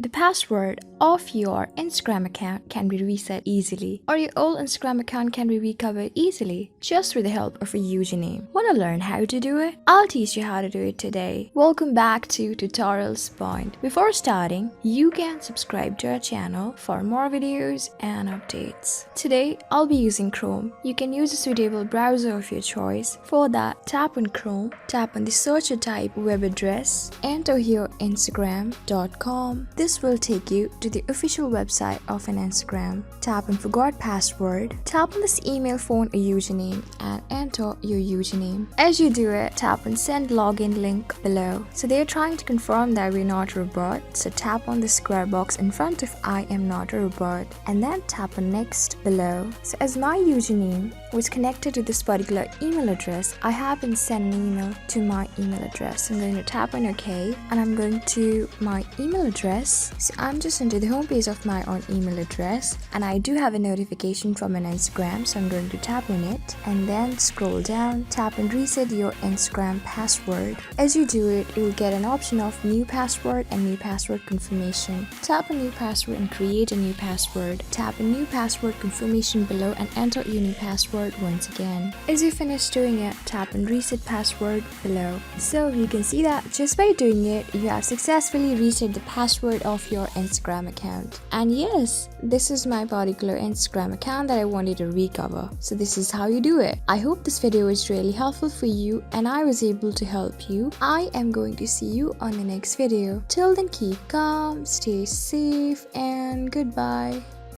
The password of your Instagram account can be reset easily, or your old Instagram account can be recovered easily just with the help of a username. Want to learn how to do it? I'll teach you how to do it today. Welcome back to Tutorials Point. Before starting, you can subscribe to our channel for more videos and updates. Today, I'll be using Chrome. You can use a suitable browser of your choice. For that, tap on Chrome, tap on the search or type web address, enter here instagram.com. This will take you to the official website of an Instagram. Tap on forgot password, tap on this email, phone or username and enter your username. As you do it, tap on send login link below. So they're trying to confirm that we're not a robot, so tap on the square box in front of I am not a robot and then tap on next below. So as my username was connected to this particular email address, I have been sent an email to my email address. I'm going to tap on OK and I'm going to my email address. So I'm just into the homepage of my own email address and I do have a notification from an Instagram, so I'm going to tap on it and then scroll down, tap and reset your Instagram password. As you do it, you'll get an option of new password and new password confirmation. Tap on new password and create a new password. Tap on new password confirmation below and enter your new password once again. As you finish doing it, tap on reset password below. So you can see that just by doing it, you have successfully reset the password of your Instagram account. And yes, this is my particular Instagram account that I wanted to recover. So this is how you do it. I hope this video was really helpful for you and I was able to help you. I am going to see you on the next video. Till then, keep calm, stay safe and goodbye.